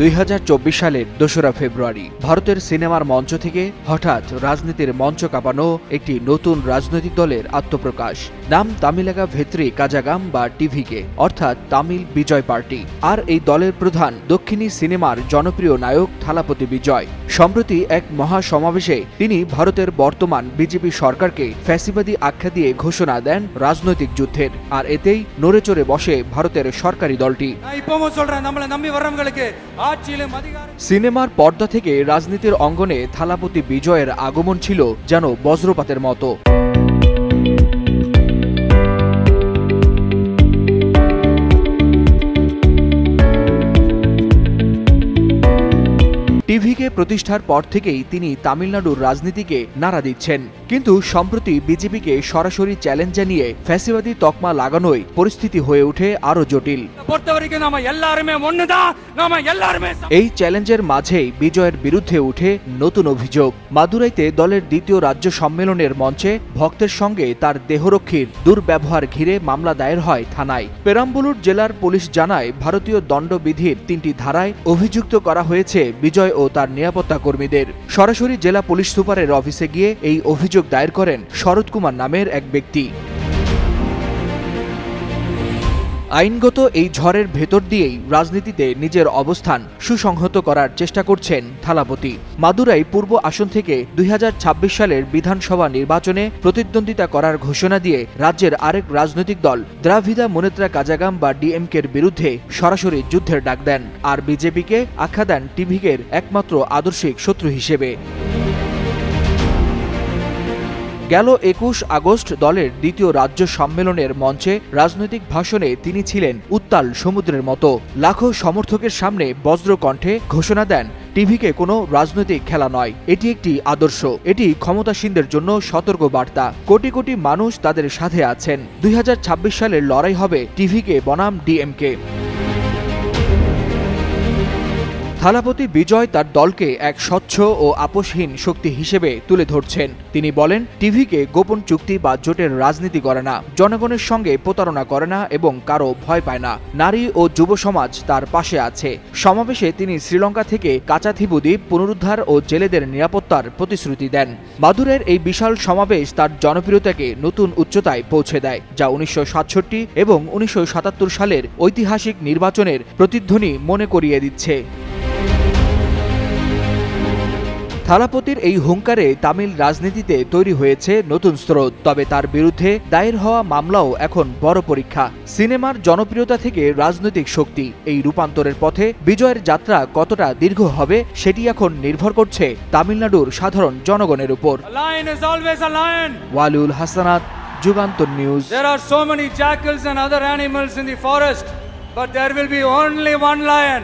2024 সালের 2রা ফেব্রুয়ারি ভারতের সিনেমার মঞ্চ থেকে হঠাৎ রাজনীতির মঞ্চ কাঁপানো একটি নতুন রাজনৈতিক দলের আত্মপ্রকাশ। নাম তামিলাগা ভেত্রি কাজাগাম বা টিভিকে, অর্থাৎ তামিল বিজয় পার্টি। আর এই দলের প্রধান দক্ষিণী সিনেমার জনপ্রিয় নায়ক থালাপতি বিজয়। সম্প্রতি এক মহা সমাবেশে তিনি ভারতের বর্তমান বিজেপি সরকারকে ফ্যাসিবাদী আখ্যা দিয়ে ঘোষণা দেন রাজনৈতিক যুদ্ধের। আর এতেই নড়েচড়ে বসে ভারতের সরকারি দলটি। সিনেমার পর্দা থেকে রাজনীতির অঙ্গনে থালাপতি বিজয়ের আগমন ছিল যেন বজ্রপাতের মতো। টিভিকে প্রতিষ্ঠার পর থেকেই তিনি তামিলনাড়ুর রাজনীতিকে নাড়া দিচ্ছেন, কিন্তু সম্প্রতি বিজেপিকে সরাসরি চ্যালেঞ্জ জানিয়ে ফ্যাসিবাদী তকমা লাগানোই পরিস্থিতি হয়ে ওঠে আরো জটিল। এই চ্যালেঞ্জের মাঝেই বিজয়ের বিরুদ্ধে উঠে নতুন অভিযোগ। মাদুরাইতে দলের দ্বিতীয় রাজ্য সম্মেলনের মঞ্চে ভক্তের সঙ্গে তার দেহরক্ষীর দুর্ব্যবহার ঘিরে মামলা দায়ের হয় থানায়। পেরাম্বলুর জেলার পুলিশ জানায়, ভারতীয় দণ্ডবিধির 3টি ধারায় অভিযুক্ত করা হয়েছে বিজয় ও তার নিরাপত্তা কর্মীদের। সরাসরি জেলা পুলিশ সুপারের অফিসে গিয়ে এই অভিযোগ দায়ের করেন শরৎ কুমার নামের এক ব্যক্তি। আইনগত এই ঝড়ের ভেতর দিয়েই রাজনীতিতে নিজের অবস্থান সুসংহত করার চেষ্টা করছেন থালাপতি। মাদুরাই পূর্ব আসন থেকে 2026 সালের বিধানসভা নির্বাচনে প্রতিদ্বন্দ্বিতা করার ঘোষণা দিয়ে রাজ্যের আরেক রাজনৈতিক দল দ্রাভিদা মুনেত্রা কাজাগাম বা ডিএমকের বিরুদ্ধে সরাসরি যুদ্ধের ডাক দেন, আর বিজেপিকে আখ্যা দেন টিভিকের একমাত্র আদর্শিক শত্রু হিসেবে। গেল 21 আগস্ট দলের দ্বিতীয় রাজ্য সম্মেলনের মঞ্চে রাজনৈতিক ভাষণে তিনি ছিলেন উত্তাল সমুদ্রের মতো। লাখো সমর্থকের সামনে বজ্রকণ্ঠে ঘোষণা দেন, টিভিকে কোনো রাজনৈতিক খেলা নয়, এটি একটি আদর্শ, এটি ক্ষমতাসীনদের জন্য সতর্ক বার্তা। কোটি কোটি মানুষ তাদের সাথে আছেন। 2026 সালের লড়াই হবে টিভিকে বনাম ডিএমকে। থালাপতি বিজয় তার দলকে এক স্বচ্ছ ও আপোষহীন শক্তি হিসেবে তুলে ধরছেন। তিনি বলেন, টিভিকে গোপন চুক্তি বা জোটের রাজনীতি করে না, জনগণের সঙ্গে প্রতারণা করে না এবং কারো ভয় পায় না। নারী ও যুব সমাজ তার পাশে আছে। সমাবেশে তিনি শ্রীলঙ্কা থেকে কাচাথিবু দ্বীপ পুনরুদ্ধার ও জেলেদের নিরাপত্তার প্রতিশ্রুতি দেন। মাদুরাইয়ের এই বিশাল সমাবেশ তার জনপ্রিয়তাকে নতুন উচ্চতায় পৌঁছে দেয়, যা 1967 এবং 1977 সালের ঐতিহাসিক নির্বাচনের প্রতিধ্বনি মনে করিয়ে দিচ্ছে। থালাপতির এই হুঙ্কারে তামিল রাজনীতিতে তৈরি হয়েছে নতুন স্রোত। তবে তার বিরুদ্ধে দায়ের হওয়া মামলাও এখন বড় পরীক্ষা। সিনেমার জনপ্রিয়তা থেকে রাজনৈতিক শক্তি, এই রূপান্তরের পথে বিজয়ের যাত্রা কতটা দীর্ঘ হবে সেটি এখন নির্ভর করছে তামিলনাড়ুর সাধারণ জনগণের উপর। Waliul Hasanat, Jugantor news. There are so many jackals and other animals in the forest, but there will be only one lion.